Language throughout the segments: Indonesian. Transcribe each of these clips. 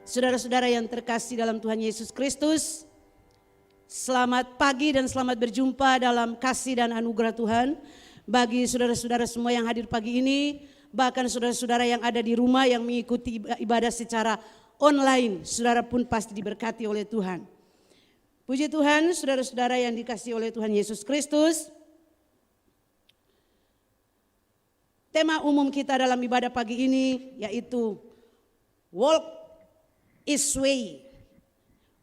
Saudara-saudara yang terkasih dalam Tuhan Yesus Kristus, selamat pagi dan selamat berjumpa dalam kasih dan anugerah Tuhan. Bagi saudara-saudara semua yang hadir pagi ini, bahkan saudara-saudara yang ada di rumah yang mengikuti ibadah secara online, saudara pun pasti diberkati oleh Tuhan. Puji Tuhan, saudara-saudara yang dikasihi oleh Tuhan Yesus Kristus. Tema umum kita dalam ibadah pagi ini yaitu Walk His Way.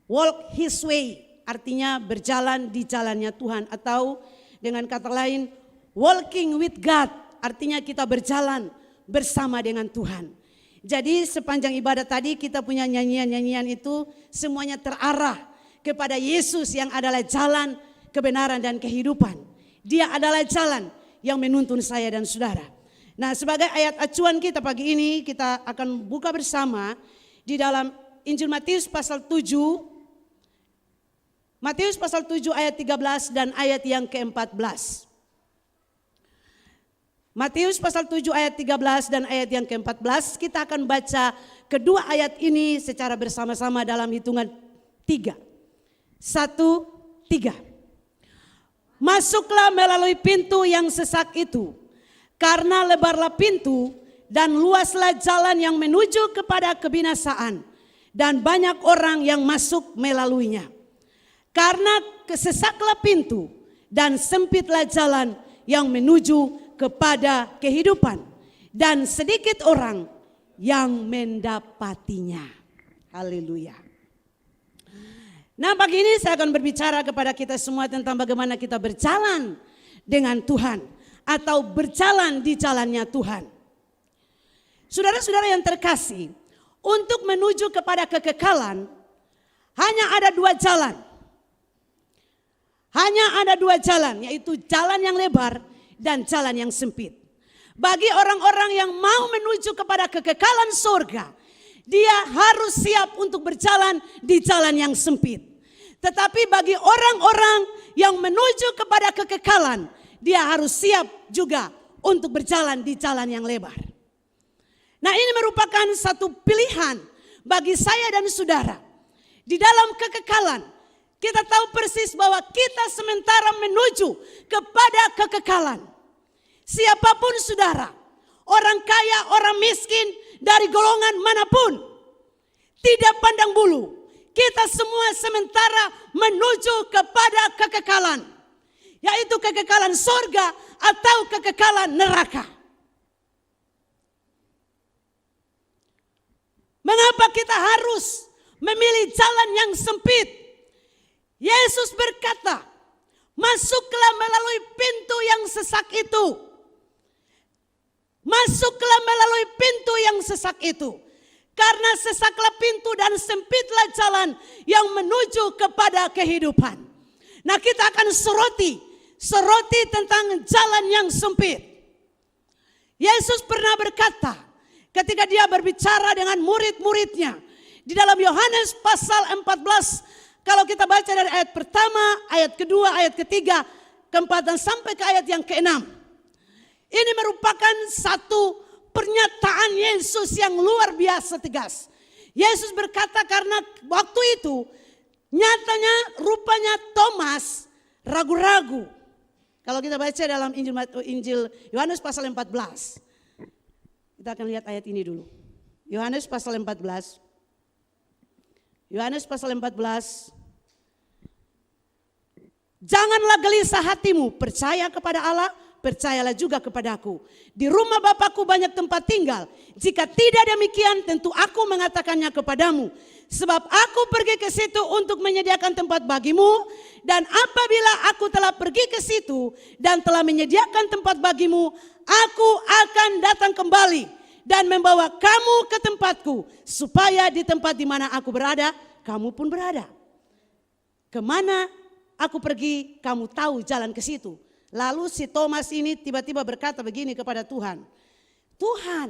Walk His Way artinya berjalan di jalannya Tuhan, atau dengan kata lain walking with God artinya kita berjalan bersama dengan Tuhan. Jadi sepanjang ibadah tadi kita punya nyanyian-nyanyian itu semuanya terarah kepada Yesus yang adalah jalan, kebenaran dan kehidupan. Dia adalah jalan yang menuntun saya dan saudara. Nah, sebagai ayat acuan kita pagi ini kita akan buka bersama di dalam Injil Matius pasal 7. Matius pasal 7 ayat 13 dan ayat yang ke-14. Matius pasal 7 ayat 13 dan ayat yang ke-14. Kita akan baca kedua ayat ini secara bersama-sama dalam hitungan 3. 1, 3. Masuklah melalui pintu yang sesak itu, karena lebarlah pintu dan luaslah jalan yang menuju kepada kebinasaan, dan banyak orang yang masuk melaluinya. Karena sesaklah pintu dan sempitlah jalan yang menuju kepada kehidupan, dan sedikit orang yang mendapatinya. Haleluya. Nah, pagi ini saya akan berbicara kepada kita semua tentang bagaimana kita berjalan dengan Tuhan atau berjalan di jalannya Tuhan. Saudara-saudara yang terkasih, untuk menuju kepada kekekalan hanya ada dua jalan. Hanya ada dua jalan, yaitu jalan yang lebar dan jalan yang sempit. Bagi orang-orang yang mau menuju kepada kekekalan surga, dia harus siap untuk berjalan di jalan yang sempit. Tetapi bagi orang-orang yang menuju kepada kekekalan, dia harus siap juga untuk berjalan di jalan yang lebar. Nah, ini merupakan satu pilihan bagi saya dan saudara. Di dalam kekekalan, kita tahu persis bahwa kita sementara menuju kepada kekekalan. Siapapun saudara, orang kaya, orang miskin, dari golongan manapun, tidak pandang bulu, kita semua sementara menuju kepada kekekalan, yaitu kekekalan surga atau kekekalan neraka. Mengapa kita harus memilih jalan yang sempit? Yesus berkata, masuklah melalui pintu yang sesak itu. Masuklah melalui pintu yang sesak itu. Karena sesaklah pintu dan sempitlah jalan yang menuju kepada kehidupan. Nah, kita akan soroti tentang jalan yang sempit. Yesus pernah berkata ketika dia berbicara dengan murid-muridnya di dalam Yohanes pasal 14, kalau kita baca dari ayat pertama, ayat kedua, ayat ketiga, keempat dan sampai ke ayat yang ke-6. Ini merupakan satu pernyataan Yesus yang luar biasa tegas. Yesus berkata karena waktu itu nyatanya rupanya Thomas ragu-ragu. Kalau kita baca dalam Injil Yohanes pasal 14. Kita akan lihat ayat ini dulu. Yohanes pasal 14. Yohanes pasal 14. Janganlah gelisah hatimu, percaya kepada Allah, percayalah juga kepadaku. Di rumah Bapakku banyak tempat tinggal. Jika tidak demikian, tentu aku mengatakannya kepadamu. Sebab aku pergi ke situ untuk menyediakan tempat bagimu. Dan apabila aku telah pergi ke situ dan telah menyediakan tempat bagimu, aku akan datang kembali dan membawa kamu ke tempatku, supaya di tempat di mana aku berada, kamu pun berada. Kemana aku pergi, kamu tahu jalan ke situ. Lalu si Thomas ini tiba-tiba berkata begini kepada Tuhan. Tuhan,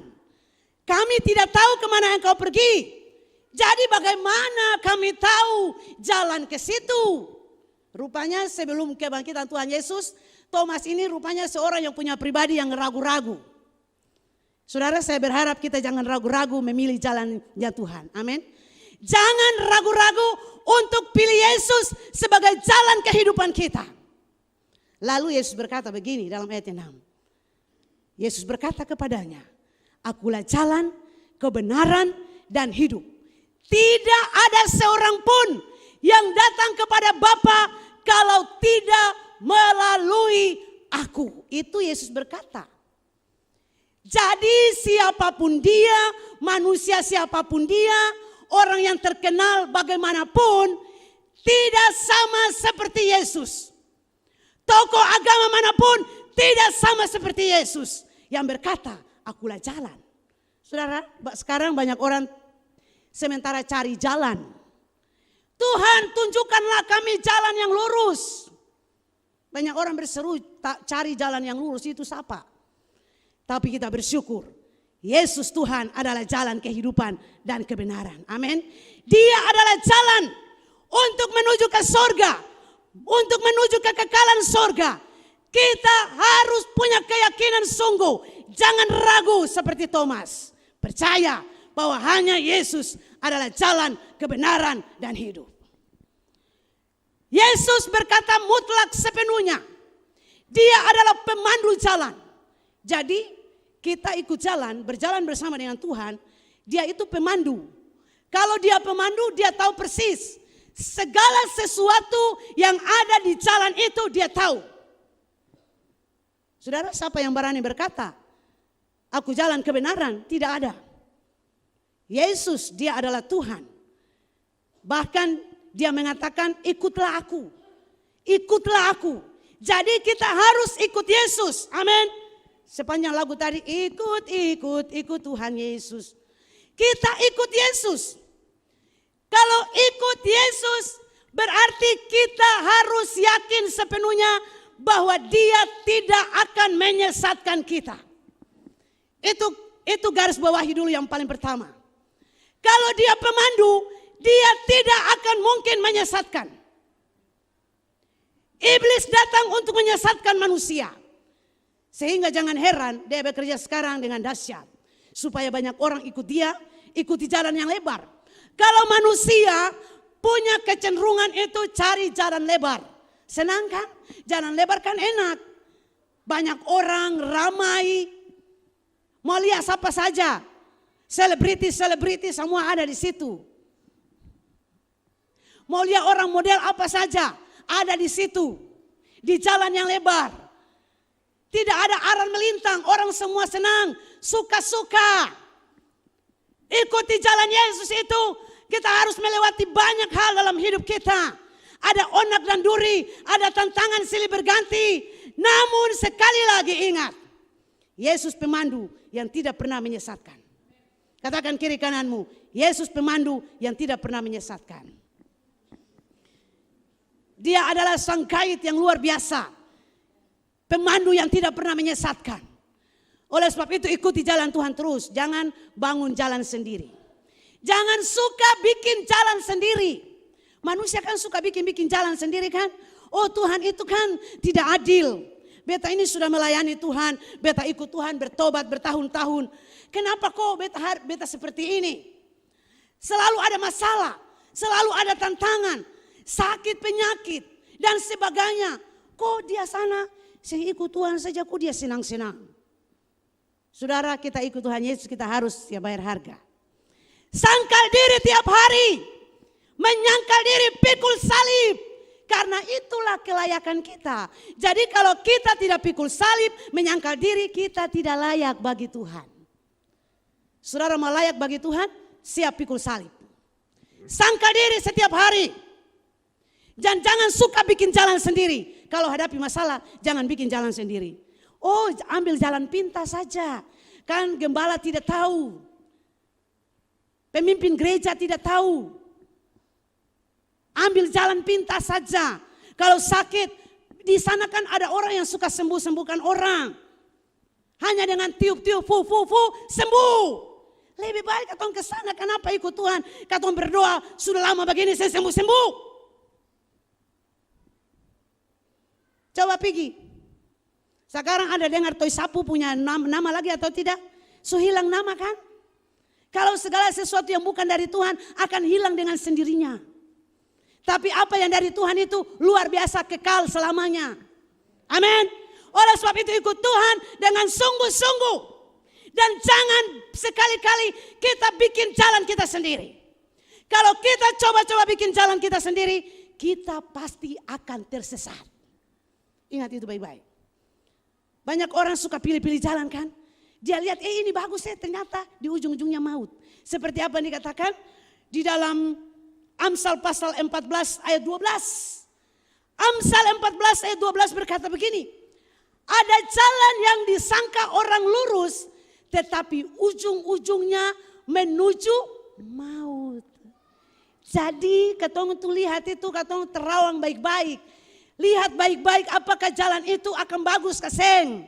kami tidak tahu kemana engkau pergi. Jadi bagaimana kami tahu jalan ke situ? Rupanya sebelum kebangkitan Tuhan Yesus, Thomas ini rupanya seorang yang punya pribadi yang ragu-ragu. Saudara, saya berharap kita jangan ragu-ragu memilih jalannya Tuhan. Amin. Jangan ragu-ragu untuk pilih Yesus sebagai jalan kehidupan kita. Lalu Yesus berkata begini dalam ayat 6. Yesus berkata kepadanya, "Akulah jalan, kebenaran, dan hidup. Tidak ada seorang pun yang datang kepada Bapa kalau tidak melalui aku." Itu Yesus berkata. Jadi siapapun dia, manusia siapapun dia, orang yang terkenal bagaimanapun, tidak sama seperti Yesus. Tokoh agama manapun tidak sama seperti Yesus yang berkata, "Akulah jalan." Saudara, sekarang banyak orang sementara cari jalan. Tuhan, tunjukkanlah kami jalan yang lurus. Banyak orang berseru cari jalan yang lurus, itu siapa? Tapi kita bersyukur, Yesus Tuhan adalah jalan kehidupan dan kebenaran. Amin. Dia adalah jalan untuk menuju ke sorga, untuk menuju ke kekekalan sorga. Kita harus punya keyakinan sungguh. Jangan ragu seperti Thomas. Percaya bahwa hanya Yesus adalah jalan, kebenaran, dan hidup. Yesus berkata mutlak sepenuhnya. Dia adalah pemandu jalan. Jadi kita ikut jalan, berjalan bersama dengan Tuhan. Dia itu pemandu. Kalau dia pemandu, dia tahu persis. Segala sesuatu yang ada di jalan itu dia tahu. Saudara, siapa yang berani berkata, "Aku jalan kebenaran"? Tidak ada. Yesus, dia adalah Tuhan. Bahkan dia mengatakan, "Ikutlah aku. Ikutlah aku." Jadi kita harus ikut Yesus. Amin. Sepanjang lagu tadi, ikut Tuhan Yesus. Kita ikut Yesus. Kalau ikut Yesus, berarti kita harus yakin sepenuhnya bahwa dia tidak akan menyesatkan kita. Itu garis bawahi dulu yang paling pertama. Kalau dia pemandu, dia tidak akan mungkin menyesatkan. Iblis datang untuk menyesatkan manusia. Sehingga jangan heran dia bekerja sekarang dengan dahsyat. Supaya banyak orang ikut dia, ikuti jalan yang lebar. Kalau manusia punya kecenderungan itu cari jalan lebar. Senang kan? Jalan lebar kan enak. Banyak orang, ramai. Mau lihat siapa saja. Selebriti semua ada di situ. Mau lihat orang model apa saja ada di situ. Di jalan yang lebar. Tidak ada aral melintang, orang semua senang, suka-suka. Ikuti jalan Yesus itu, kita harus melewati banyak hal dalam hidup kita. Ada onak dan duri, ada tantangan silih berganti. Namun sekali lagi ingat, Yesus pemandu yang tidak pernah menyesatkan. Katakan kiri kananmu, Yesus pemandu yang tidak pernah menyesatkan. Dia adalah sang guide yang luar biasa. Pemandu yang tidak pernah menyesatkan. Oleh sebab itu ikuti jalan Tuhan terus. Jangan bangun jalan sendiri. Jangan suka bikin jalan sendiri. Manusia kan suka bikin jalan sendiri kan. Oh Tuhan itu kan tidak adil. Beta ini sudah melayani Tuhan. Beta ikut Tuhan bertobat bertahun-tahun. Kenapa kok beta seperti ini? Selalu ada masalah. Selalu ada tantangan. Sakit, penyakit. Dan sebagainya. Kok dia sana? Saya ikut Tuhan saja kok dia senang-senang. Saudara, kita ikut Tuhan Yesus, kita harus bayar harga. Sangkal diri tiap hari. Menyangkal diri, pikul salib. Karena itulah kelayakan kita. Jadi kalau kita tidak pikul salib, menyangkal diri, kita tidak layak bagi Tuhan. Saudara mau layak bagi Tuhan, siap pikul salib. Sangkal diri setiap hari. Dan jangan suka bikin jalan sendiri. Kalau hadapi masalah, jangan bikin jalan sendiri. Oh, ambil jalan pintas saja. Kan gembala tidak tahu. Pemimpin gereja tidak tahu. Ambil jalan pintas saja. Kalau sakit, di sana kan ada orang yang suka sembuh-sembuhkan orang. Hanya dengan tiup-tiup, fu, sembuh. Lebih baik katong ke sana, kenapa ikut Tuhan? Katong berdoa, sudah lama begini saya sembuh-sembuh. Coba pergi. Sekarang ada dengar Toy Sapu punya nama lagi atau tidak? So hilang nama kan? Kalau segala sesuatu yang bukan dari Tuhan akan hilang dengan sendirinya. Tapi apa yang dari Tuhan itu luar biasa, kekal selamanya. Amin. Oleh sebab itu ikut Tuhan dengan sungguh-sungguh. Dan jangan sekali-kali kita bikin jalan kita sendiri. Kalau kita coba-coba bikin jalan kita sendiri, kita pasti akan tersesat. Ingat itu baik-baik. Banyak orang suka pilih-pilih jalan kan. Dia lihat ini bagus ternyata di ujung-ujungnya maut. Seperti apa yang dikatakan di dalam Amsal pasal 14 ayat 12. Amsal 14 ayat 12 berkata begini. Ada jalan yang disangka orang lurus, tetapi ujung-ujungnya menuju maut. Jadi katong tuh lihat itu, katong terawang baik-baik. Lihat baik-baik apakah jalan itu akan bagus kaseng.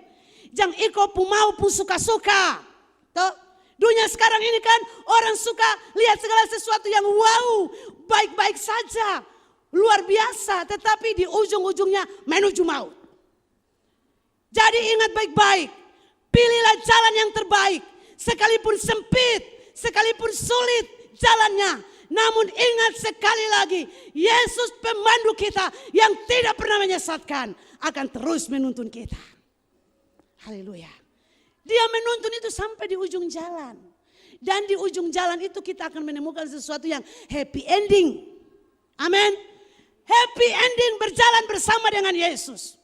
Jangan iko pumau pu suka-suka. Toh, dunia sekarang ini kan orang suka lihat segala sesuatu yang wow, baik-baik saja, luar biasa, tetapi di ujung-ujungnya menuju maut. Jadi ingat baik-baik, pilihlah jalan yang terbaik, sekalipun sempit, sekalipun sulit jalannya. Namun ingat sekali lagi, Yesus pemandu kita yang tidak pernah menyesatkan akan terus menuntun kita. Haleluya. Dia menuntun itu sampai di ujung jalan. Dan di ujung jalan itu kita akan menemukan sesuatu yang happy ending. Amin. Happy ending berjalan bersama dengan Yesus.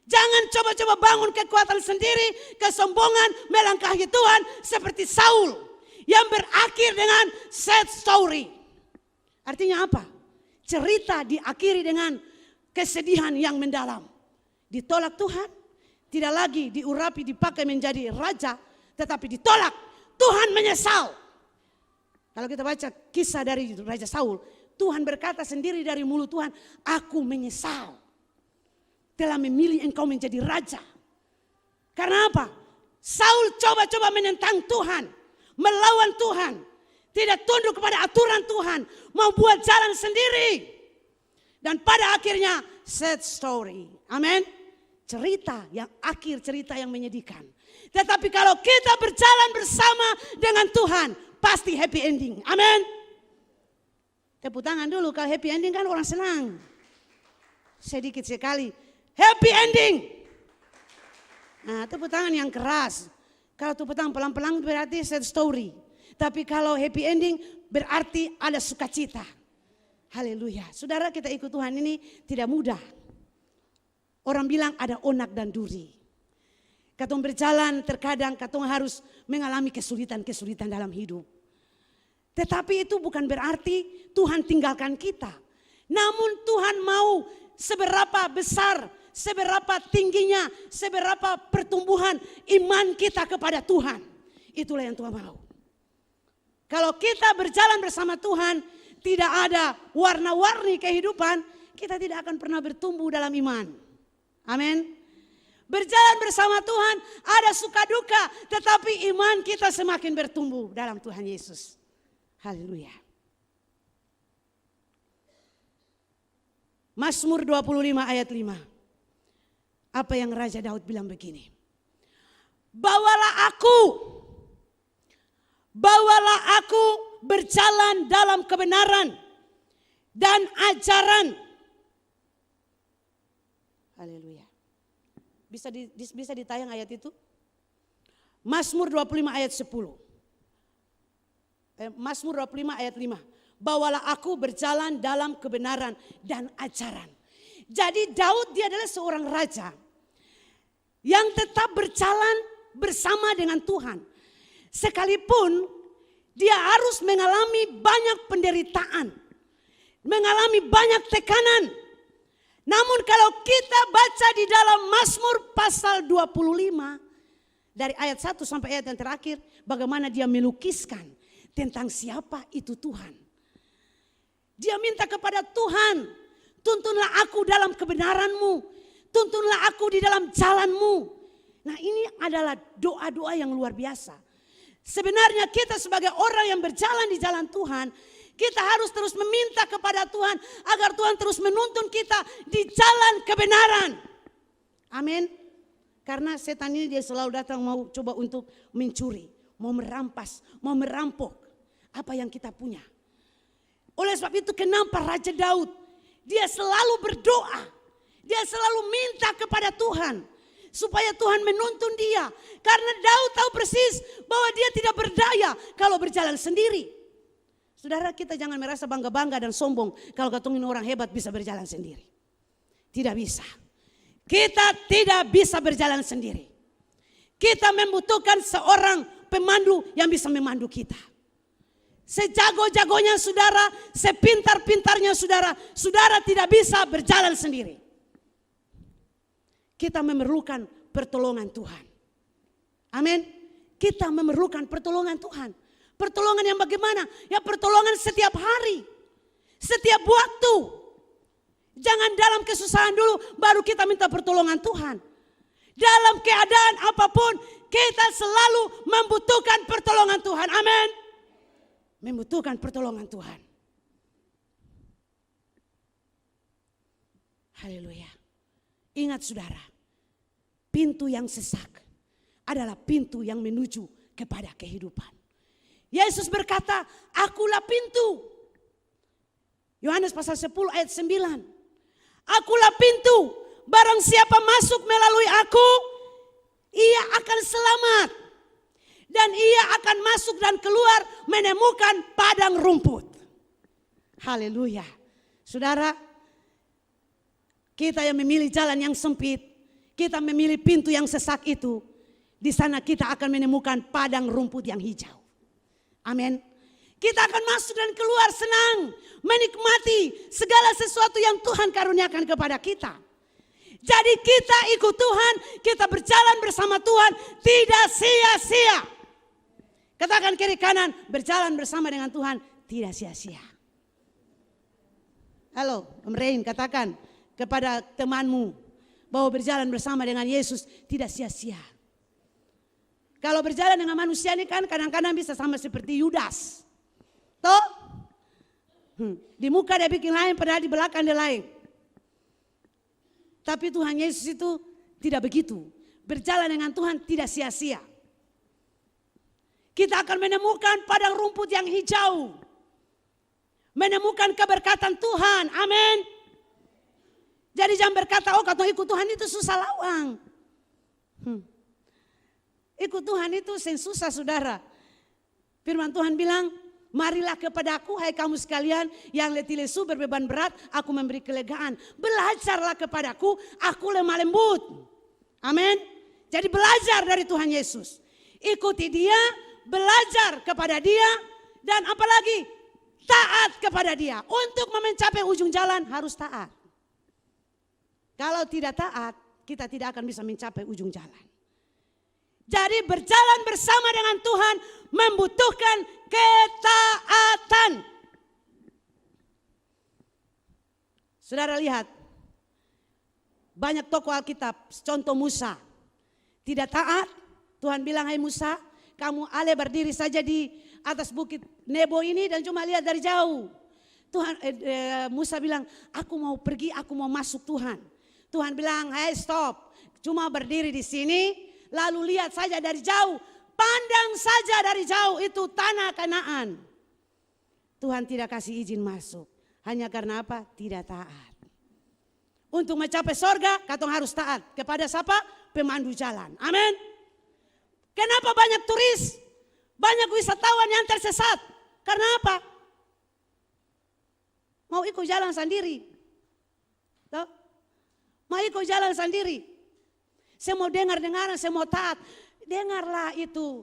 Jangan coba-coba bangun kekuatan sendiri, kesombongan, melangkahi Tuhan seperti Saul yang berakhir dengan sad story. Artinya apa? Cerita diakhiri dengan kesedihan yang mendalam. Ditolak Tuhan, tidak lagi diurapi dipakai menjadi raja, tetapi ditolak. Tuhan menyesal. Kalau kita baca kisah dari Raja Saul, Tuhan berkata sendiri dari mulut Tuhan, aku menyesal telah memilih engkau menjadi raja. Karena apa? Saul coba-coba menentang Tuhan, melawan Tuhan, tidak tunduk kepada aturan Tuhan, mau buat jalan sendiri. Dan pada akhirnya sad story. Amin. Cerita yang akhir, cerita yang menyedihkan. Tetapi kalau kita berjalan bersama dengan Tuhan, pasti happy ending. Amin. Tepuk tangan dulu, kalau happy ending kan orang senang. Sedikit sekali. Happy ending. Nah, tepuk tangan yang keras. Kalau tepuk tangan pelan-pelan berarti sad story. Tapi kalau happy ending berarti ada sukacita. Haleluya. Saudara, kita ikut Tuhan ini tidak mudah. Orang bilang ada onak dan duri. Katong berjalan terkadang katong harus mengalami kesulitan-kesulitan dalam hidup. Tetapi itu bukan berarti Tuhan tinggalkan kita. Namun Tuhan mau seberapa besar, seberapa tingginya, seberapa pertumbuhan iman kita kepada Tuhan. Itulah yang Tuhan mau. Kalau kita berjalan bersama Tuhan, tidak ada warna-warni kehidupan, kita tidak akan pernah bertumbuh dalam iman. Amin. Berjalan bersama Tuhan ada suka duka, tetapi iman kita semakin bertumbuh dalam Tuhan Yesus. Haleluya. Mazmur 25 ayat 5. Apa yang Raja Daud bilang begini. Bawalah aku berjalan dalam kebenaran dan ajaran. Haleluya. Bisa ditayang ayat itu? Mazmur 25 ayat 10. Mazmur 25 ayat 5. Bawalah aku berjalan dalam kebenaran dan ajaran. Jadi Daud dia adalah seorang raja yang tetap berjalan bersama dengan Tuhan. Sekalipun dia harus mengalami banyak penderitaan, mengalami banyak tekanan. Namun kalau kita baca di dalam Mazmur pasal 25 dari ayat 1 sampai ayat yang terakhir, bagaimana dia melukiskan tentang siapa itu Tuhan. Dia minta kepada Tuhan, tuntunlah aku dalam kebenaran-Mu, tuntunlah aku di dalam jalan-Mu. Nah, ini adalah doa-doa yang luar biasa. Sebenarnya kita sebagai orang yang berjalan di jalan Tuhan, kita harus terus meminta kepada Tuhan agar Tuhan terus menuntun kita di jalan kebenaran. Amin. Karena setan ini dia selalu datang mau coba untuk mencuri, mau merampas, mau merampok apa yang kita punya. Oleh sebab itu kenapa Raja Daud, dia selalu berdoa, dia selalu minta kepada Tuhan supaya Tuhan menuntun dia. Karena Daud tahu persis bahwa dia tidak berdaya kalau berjalan sendiri. Saudara, kita jangan merasa bangga-bangga dan sombong kalau katongin orang hebat bisa berjalan sendiri. Tidak bisa. Kita tidak bisa berjalan sendiri. Kita membutuhkan seorang pemandu yang bisa memandu kita. Sejago-jagonya saudara, sepintar-pintarnya saudara, saudara tidak bisa berjalan sendiri. Kita memerlukan pertolongan Tuhan. Amin. Kita memerlukan pertolongan Tuhan. Pertolongan yang bagaimana? Ya pertolongan setiap hari. Setiap waktu. Jangan dalam kesusahan dulu baru kita minta pertolongan Tuhan. Dalam keadaan apapun kita selalu membutuhkan pertolongan Tuhan. Amin. Membutuhkan pertolongan Tuhan. Haleluya. Ingat saudara, pintu yang sesak adalah pintu yang menuju kepada kehidupan. Yesus berkata, akulah pintu. Yohanes pasal 10 ayat 9. Akulah pintu, barang siapa masuk melalui aku, ia akan selamat. Dan ia akan masuk dan keluar menemukan padang rumput. Haleluya. Saudara, kita yang memilih jalan yang sempit, kita memilih pintu yang sesak itu, di sana kita akan menemukan padang rumput yang hijau. Amin. Kita akan masuk dan keluar senang, menikmati segala sesuatu yang Tuhan karuniakan kepada kita. Jadi kita ikut Tuhan, kita berjalan bersama Tuhan, tidak sia-sia. Katakan kiri kanan, berjalan bersama dengan Tuhan tidak sia-sia. Halo, Om Rein, katakan kepada temanmu bahwa berjalan bersama dengan Yesus tidak sia-sia. Kalau berjalan dengan manusia ini kan kadang-kadang bisa sama seperti Yudas. Toh? Di muka dia bikin lain, padahal di belakang dia lain. Tapi Tuhan Yesus itu tidak begitu. Berjalan dengan Tuhan tidak sia-sia. Kita akan menemukan padang rumput yang hijau. Menemukan keberkatan Tuhan. Amin. Jadi jangan berkata, oh kalau ikut Tuhan itu susah lawang. Ikut Tuhan itu susah saudara. Firman Tuhan bilang, marilah kepadaku hai kamu sekalian yang letih lesu berbeban berat, aku memberi kelegaan. Belajarlah kepadaku, aku lemah lembut. Amin. Jadi belajar dari Tuhan Yesus. Ikuti dia, belajar kepada dia, dan apalagi taat kepada dia. Untuk mencapai ujung jalan harus taat. Kalau tidak taat, kita tidak akan bisa mencapai ujung jalan. Jadi berjalan bersama dengan Tuhan membutuhkan ketaatan. Saudara lihat, banyak tokoh Alkitab, contoh Musa. Tidak taat, Tuhan bilang, hai Musa, kamu berdiri saja di atas bukit Nebo ini dan cuma lihat dari jauh. Musa bilang, aku mau pergi, aku mau masuk Tuhan. Tuhan bilang, hey stop, cuma berdiri di sini, lalu lihat saja dari jauh, pandang saja dari jauh itu tanah Kanaan. Tuhan tidak kasih izin masuk, hanya karena apa? Tidak taat. Untuk mencapai sorga, katong harus taat kepada siapa? Pemandu jalan. Amin. Kenapa banyak turis, banyak wisatawan yang tersesat? Karena apa? Mau ikut jalan sendiri. Tuh? Mau ikut jalan sendiri. Saya mau dengar-dengaran, saya mau taat. Dengarlah itu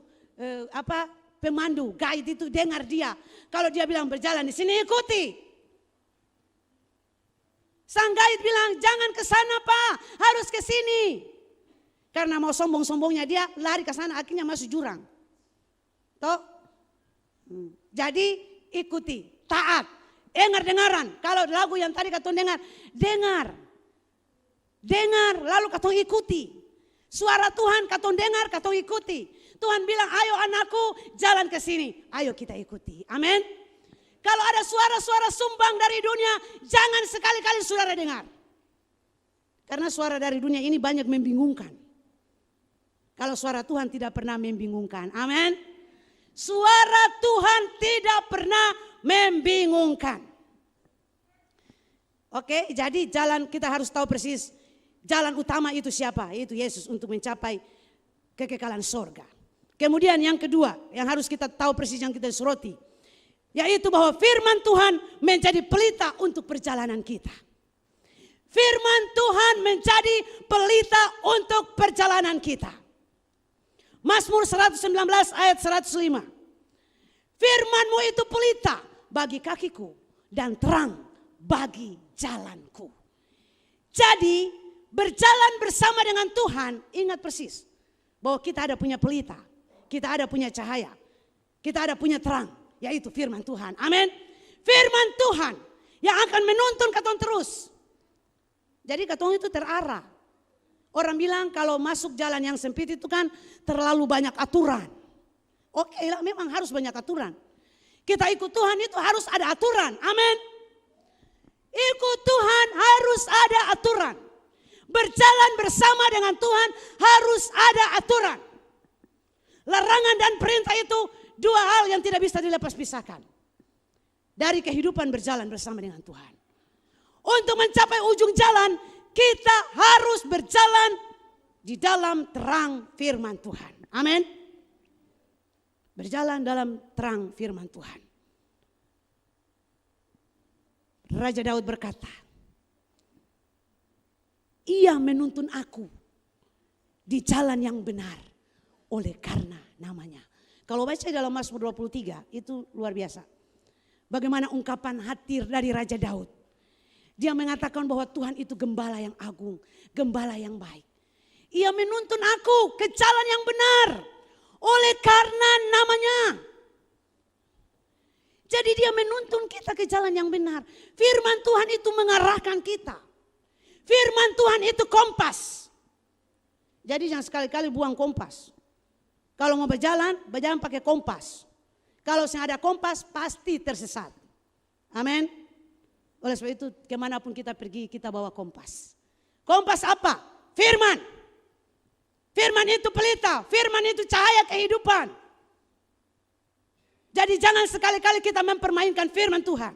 pemandu, guide itu, dengar dia. Kalau dia bilang berjalan di sini, ikuti. Sang guide bilang jangan ke sana Pak, harus ke sini. Karena mau sombong-sombongnya dia lari ke sana, akhirnya masuk jurang. Toh? Jadi ikuti, taat, dengar-dengaran. Kalau lagu yang tadi katong dengar. Dengar, lalu katong ikuti. Suara Tuhan katong dengar, katong ikuti. Tuhan bilang, ayo anakku jalan ke sini. Ayo kita ikuti. Amin. Kalau ada suara-suara sumbang dari dunia, jangan sekali-kali saudara dengar. Karena suara dari dunia ini banyak membingungkan. Kalau suara Tuhan tidak pernah membingungkan. Amin. Suara Tuhan tidak pernah membingungkan. Oke, jadi jalan kita harus tahu persis. Jalan utama itu siapa? Yaitu Yesus untuk mencapai kekekalan sorga. Kemudian yang kedua yang harus kita tahu persis yang kita soroti. Yaitu bahwa firman Tuhan menjadi pelita untuk perjalanan kita. Firman Tuhan menjadi pelita untuk perjalanan kita. Mazmur 119 ayat 105. Firman-Mu itu pelita bagi kakiku dan terang bagi jalanku. Jadi berjalan bersama dengan Tuhan, ingat persis bahwa kita ada punya pelita, kita ada punya cahaya, kita ada punya terang, yaitu firman Tuhan. Amin. Firman Tuhan yang akan menuntun katong terus. Jadi katong itu terarah. Orang bilang kalau masuk jalan yang sempit itu kan terlalu banyak aturan. Oke lah, memang harus banyak aturan. Kita ikut Tuhan itu harus ada aturan. Amin. Ikut Tuhan harus ada aturan. Berjalan bersama dengan Tuhan harus ada aturan. Larangan dan perintah itu dua hal yang tidak bisa dilepas pisahkan dari kehidupan berjalan bersama dengan Tuhan. Untuk mencapai ujung jalan, kita harus berjalan di dalam terang firman Tuhan. Amin. Berjalan dalam terang firman Tuhan. Raja Daud berkata, Ia menuntun aku di jalan yang benar oleh karena namanya. Kalau baca dalam Mazmur 23 itu luar biasa. Bagaimana ungkapan hati dari Raja Daud. Dia mengatakan bahwa Tuhan itu gembala yang agung, gembala yang baik. Ia menuntun aku ke jalan yang benar oleh karena namanya. Jadi dia menuntun kita ke jalan yang benar. Firman Tuhan itu mengarahkan kita. Firman Tuhan itu kompas. Jadi jangan sekali-kali buang kompas. Kalau mau berjalan pakai kompas. Kalau tidak ada kompas pasti tersesat. Amin. Oleh sebab itu kemanapun kita pergi kita bawa kompas. Kompas apa? Firman. Firman itu pelita. Firman itu cahaya kehidupan. Jadi jangan sekali-kali kita mempermainkan firman Tuhan.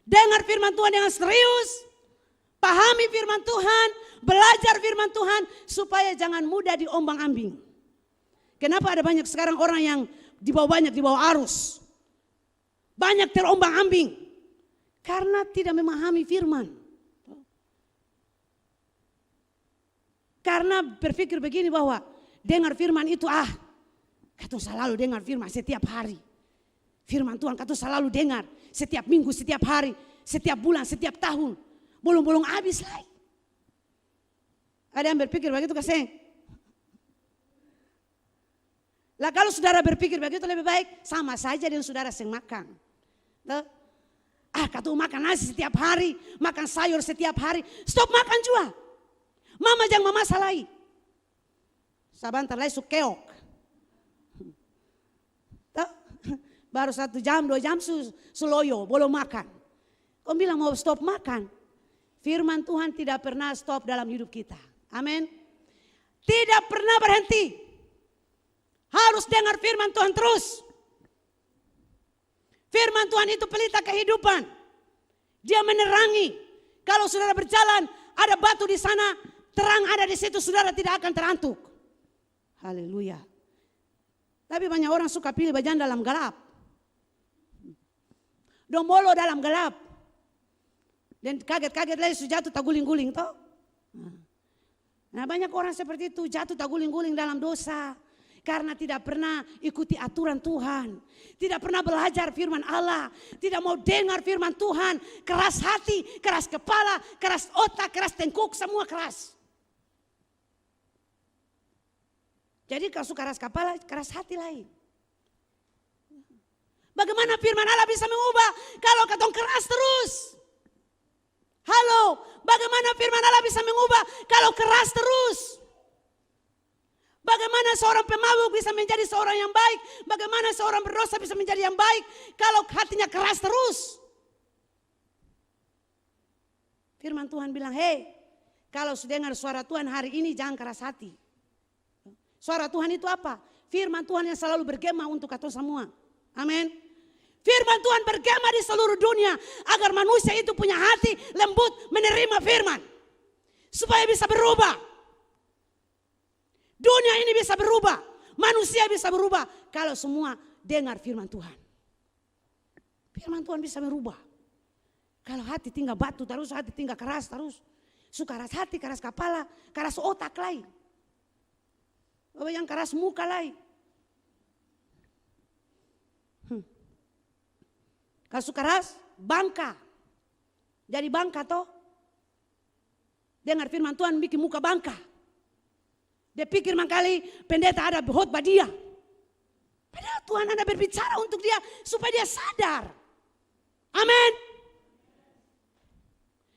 Dengar firman Tuhan dengan serius. Pahami firman Tuhan. Belajar firman Tuhan. Supaya jangan mudah diombang-ambing. Kenapa ada banyak sekarang orang yang banyak di bawah arus. Banyak terombang-ambing. Karena tidak memahami firman. Karena berpikir begini bahwa dengar firman itu katong selalu dengar firman setiap hari. Firman Tuhan katong selalu dengar setiap minggu, setiap hari, setiap bulan, setiap tahun. Belum habis lagi. Ada yang berpikir begitu kasih? Lah kalau saudara berpikir begitu lebih baik sama saja dengan saudara yang makan. Katong makan nasi setiap hari, makan sayur setiap hari. Stop makan juga. Mama jangan mama salahi. Sabantar lagi sukeok. Baru 1 jam, 2 jam suloyo, belum makan. Kau bilang mau stop makan. Firman Tuhan tidak pernah stop dalam hidup kita. Amin. Tidak pernah berhenti. Harus dengar firman Tuhan terus. Firman Tuhan itu pelita kehidupan. Dia menerangi. Kalau saudara berjalan, ada batu di sana, terang ada di situ, saudara tidak akan terantuk. Haleluya. Tapi banyak orang suka pilih berjalan dalam gelap. Domolo dalam gelap. Dan kaget-kaget lagi jatuh taguling-guling toh. Nah banyak orang seperti itu jatuh taguling-guling dalam dosa. Karena tidak pernah ikuti aturan Tuhan. Tidak pernah belajar firman Allah. Tidak mau dengar firman Tuhan. Keras hati, keras kepala, keras otak, keras tengkuk, semua keras. Jadi kalau suka keras kepala, keras hati lain. Bagaimana firman Allah bisa mengubah kalau katong keras terus? Halo, bagaimana firman Allah bisa mengubah kalau keras terus? Bagaimana seorang pemabuk bisa menjadi seorang yang baik? Bagaimana seorang berdosa bisa menjadi yang baik kalau hatinya keras terus? Firman Tuhan bilang, hei, kalau sudah dengar suara Tuhan hari ini jangan keras hati. Suara Tuhan itu apa? Firman Tuhan yang selalu bergema untuk katong semua. Amin. Firman Tuhan bergema di seluruh dunia agar manusia itu punya hati lembut menerima firman. Supaya bisa berubah. Dunia ini bisa berubah. Manusia bisa berubah kalau semua dengar firman Tuhan. Firman Tuhan bisa merubah. Kalau hati tinggal batu terus, hati tinggal keras terus. Suka keras hati, keras kepala, keras otak lain. Yang keras muka lain. Kalau suka keras, bangka. Jadi bangka toh. Dengar firman Tuhan bikin muka bangka. Dia pikir mangkali pendeta ada khotbah dia. Padahal Tuhan ada berbicara untuk dia supaya dia sadar. Amin.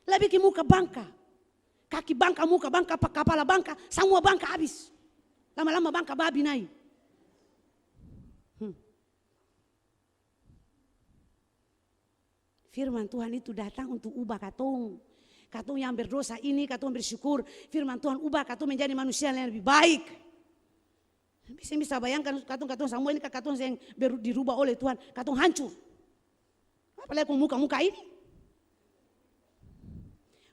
Lah bikin muka bangka. Kaki bangka, muka bangka, kepala bangka, semua bangka habis. Lama-lama bangka babi naik. Firman Tuhan itu datang untuk ubah katong. Katong yang berdosa ini, katong bersyukur. Firman Tuhan ubah katong menjadi manusia yang lebih baik. Bisa bayangkan katong semua ini katong yang dirubah oleh Tuhan. Katong hancur. Apalagi muka-muka ini.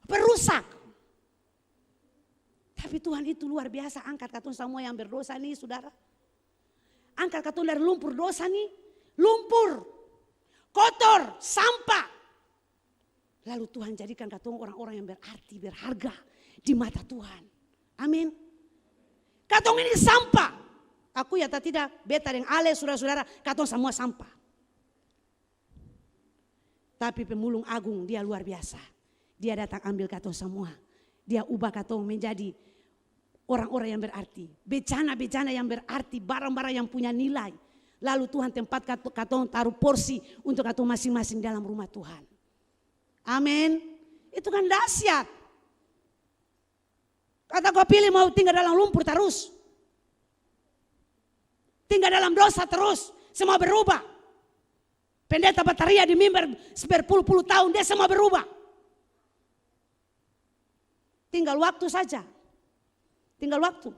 Perusak. Tapi Tuhan itu luar biasa angkat katong semua yang berdosa nih saudara. Angkat katong dari lumpur dosa nih. Lumpur, kotor, sampah. Lalu Tuhan jadikan katong orang-orang yang berarti, berharga di mata Tuhan. Amin. Katong ini sampah. Aku ya tidak beta dengan ale saudara-saudara. Katong semua sampah. Tapi pemulung agung dia luar biasa. Dia datang ambil katong semua. Dia ubah katong menjadi orang-orang yang berarti. Bejana-bejana yang berarti. Barang-barang yang punya nilai. Lalu Tuhan tempat katong taruh porsi untuk katong masing-masing dalam rumah Tuhan. Amin. Itu kan dahsyat. Kata kau pilih mau tinggal dalam lumpur terus. Tinggal dalam dosa terus. Semua berubah. Pendeta Bataria di mimbar berpuluh-puluh tahun dia semua berubah. Tinggal waktu saja. Tinggal waktu.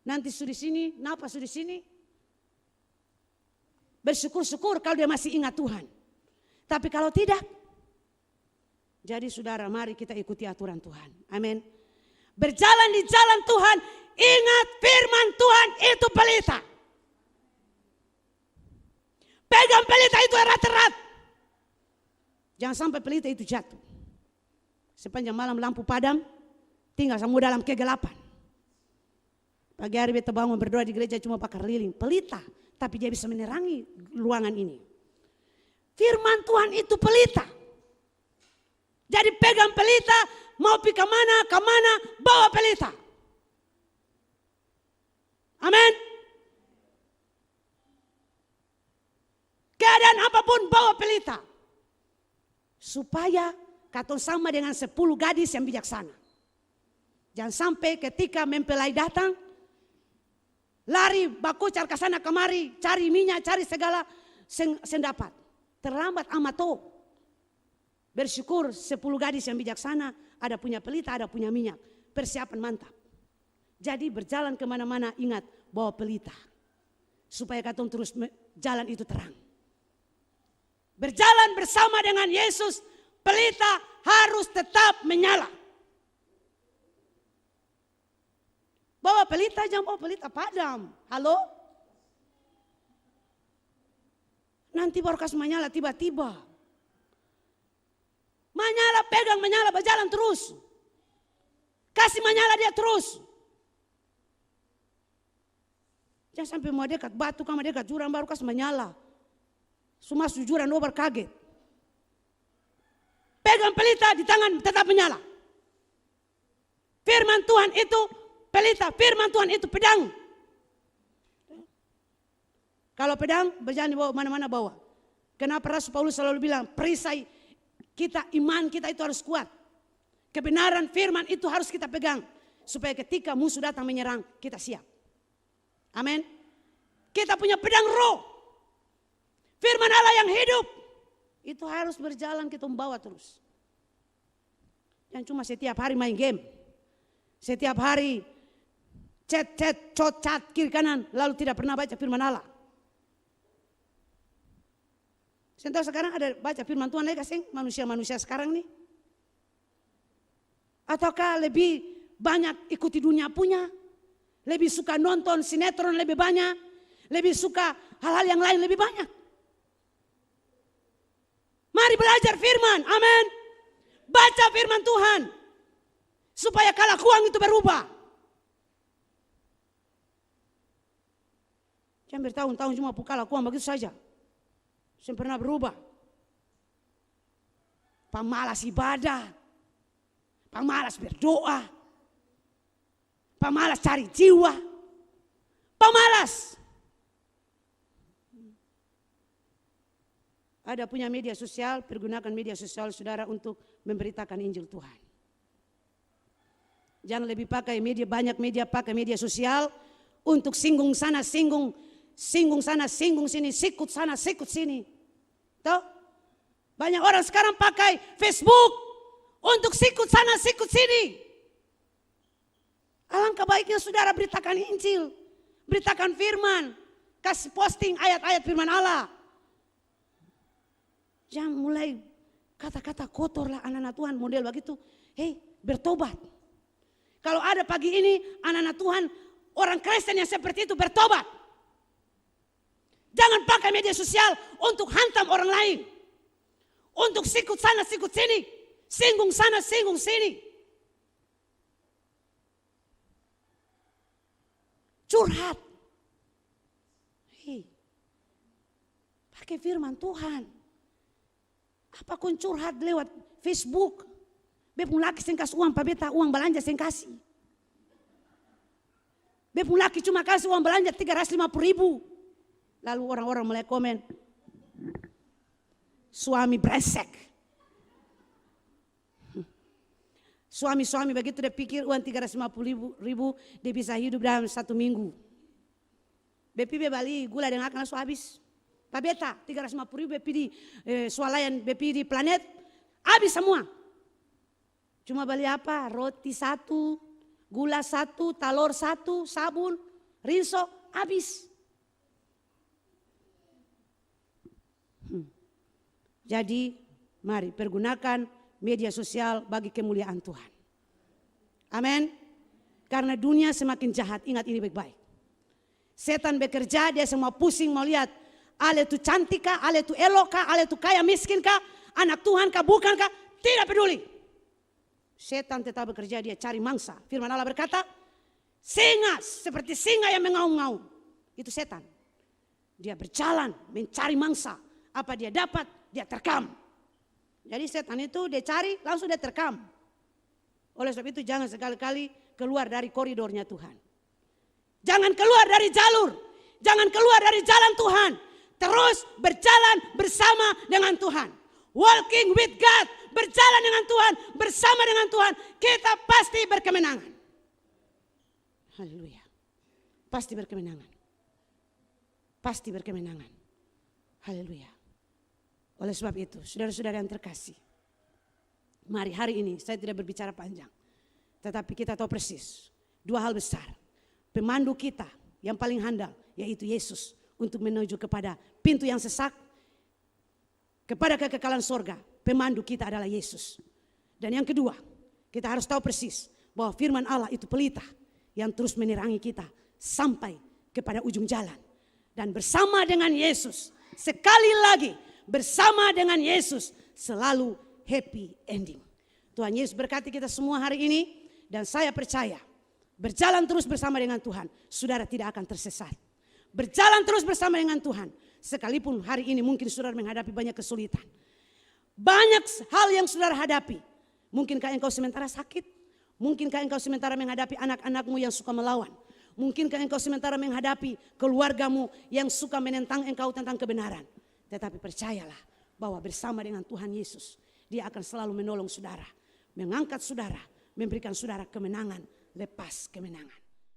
Nanti sudah di sini, napa sudah di sini. Bersyukur-syukur kalau dia masih ingat Tuhan. Tapi kalau tidak, jadi saudara mari kita ikuti aturan Tuhan. Amin. Berjalan di jalan Tuhan, ingat firman Tuhan itu pelita. Pegang pelita itu erat-erat. Jangan sampai pelita itu jatuh. Sepanjang malam lampu padam, tinggal semua dalam kegelapan. Pagi hari beta bangun berdoa di gereja cuma pakai lilin, pelita. Tapi dia bisa menerangi ruangan ini. Firman Tuhan itu pelita. Jadi pegang pelita, mau pergi kemana, bawa pelita. Amin. Keadaan apapun bawa pelita. Supaya katong sama dengan 10 gadis yang bijaksana. Jangan sampai ketika mempelai datang, lari bakocar ke sana kemari, cari minyak, cari segala sendapat. Terlambat amat toh. Bersyukur 10 gadis yang bijaksana, ada punya pelita, ada punya minyak. Persiapan mantap. Jadi berjalan kemana-mana ingat bawa pelita. Supaya katong terus jalan itu terang. Berjalan bersama dengan Yesus, pelita harus tetap menyala. Bawa pelita, jangan bawa pelita padam. Halo? Nanti baru kasih menyala tiba-tiba. Menyala, pegang menyala, berjalan terus. Kasih menyala dia terus. Jangan sampai mau dekat batu, kamu dekat jurang baru kasih menyala. Semua jurang obar kaget. Pegang pelita di tangan tetap menyala. Firman Tuhan itu pelita, firman Tuhan itu pedang. Kalau pedang berjalan dibawa mana-mana bawa. Kenapa Rasul Paulus selalu bilang perisai kita, iman kita itu harus kuat. Kebenaran firman itu harus kita pegang. Supaya ketika musuh datang menyerang kita siap. Amin. Kita punya pedang roh. Firman Allah yang hidup. Itu harus berjalan kita membawa terus. Jangan cuma setiap hari main game. Setiap hari chat, cocat kiri kanan, lalu tidak pernah baca firman Allah. Saya tahu sekarang ada baca firman Tuhan lagi kasih manusia-manusia sekarang nih. Ataukah lebih banyak ikuti dunia punya, lebih suka nonton sinetron lebih banyak, lebih suka hal-hal yang lain lebih banyak. Mari belajar firman, amin. Baca firman Tuhan, supaya kelakuan itu berubah. Jangan bertahun-tahun cuma kelakuan begitu saja. Saya pernah berubah. Pemalas ibadah, pemalas berdoa, pemalas cari jiwa, pemalas. Ada punya media sosial, pergunakan media sosial saudara untuk memberitakan Injil Tuhan. Jangan lebih pakai media, banyak media pakai media sosial untuk singgung sana, singgung sana, singgung sini, sikut sana, sikut sini. Tahu? Banyak orang sekarang pakai Facebook untuk sikut sana, sikut sini. Alangkah baiknya saudara beritakan Injil, beritakan firman, kasih posting ayat-ayat firman Allah. Jangan mulai kata-kata kotor lah anak-anak Tuhan model begitu. Hei, bertobat. Kalau ada pagi ini anak-anak Tuhan, orang Kristen yang seperti itu bertobat. Jangan pakai media sosial untuk hantam orang lain. Untuk sikut sana, sikut sini. Singgung sana, singgung sini. Curhat. Hei, pakai firman Tuhan. Apa kau curhat lewat Facebook? Bepung laki seng kasih uang, pabeta uang belanja seng kasih. Bepung laki cuma kasih uang belanja 350.000. Lalu orang-orang mulai komen, suami brengsek. Suami-suami begitu dia pikir uang 350.000 dia bisa hidup dalam 1 minggu. Bepi beli gula dengan akan langsung habis. Pabeta 350.000 bepi di swalayan, bepi di planet, habis semua. Cuma beli apa? Roti 1, gula 1, telur 1, sabun, rinso, habis. Jadi mari pergunakan media sosial bagi kemuliaan Tuhan. Amin. Karena dunia semakin jahat, ingat ini baik-baik. Setan bekerja, dia semua pusing mau lihat. Ale itu cantik kah, ale itu elok kah, ale itu kaya miskin kah, anak Tuhan kah, bukan kah, tidak peduli. Setan tetap bekerja, dia cari mangsa. Firman Allah berkata, singa seperti singa yang mengaum-ngaum. Itu setan. Dia berjalan mencari mangsa. Apa dia dapat, dia terkam. Jadi setan itu dia cari, langsung dia terkam. Oleh sebab itu jangan sekali-kali keluar dari koridornya Tuhan. Jangan keluar dari jalur. Jangan keluar dari jalan Tuhan. Terus berjalan bersama dengan Tuhan. Walking with God. Berjalan dengan Tuhan. Bersama dengan Tuhan. Kita pasti berkemenangan. Haleluya. Pasti berkemenangan. Pasti berkemenangan. Haleluya. Oleh sebab itu, saudara-saudara yang terkasih. Mari hari ini saya tidak berbicara panjang. Tetapi kita tahu persis. 2 hal besar. Pemandu kita yang paling handal yaitu Yesus. Untuk menuju kepada pintu yang sesak. Kepada kekekalan sorga. Pemandu kita adalah Yesus. Dan yang kedua, kita harus tahu persis bahwa firman Allah itu pelita yang terus menerangi kita sampai kepada ujung jalan. Dan bersama dengan Yesus, sekali lagi bersama dengan Yesus selalu happy ending. Tuhan Yesus berkati kita semua hari ini dan saya percaya berjalan terus bersama dengan Tuhan, saudara tidak akan tersesat. Berjalan terus bersama dengan Tuhan. Sekalipun hari ini mungkin saudara menghadapi banyak kesulitan. Banyak hal yang saudara hadapi. Mungkinkah engkau sementara sakit? Mungkinkah engkau sementara menghadapi anak-anakmu yang suka melawan? Mungkinkah engkau sementara menghadapi keluargamu yang suka menentang engkau tentang kebenaran? Tetapi percayalah bahwa bersama dengan Tuhan Yesus, Dia akan selalu menolong saudara. Mengangkat saudara, memberikan saudara kemenangan lepas kemenangan.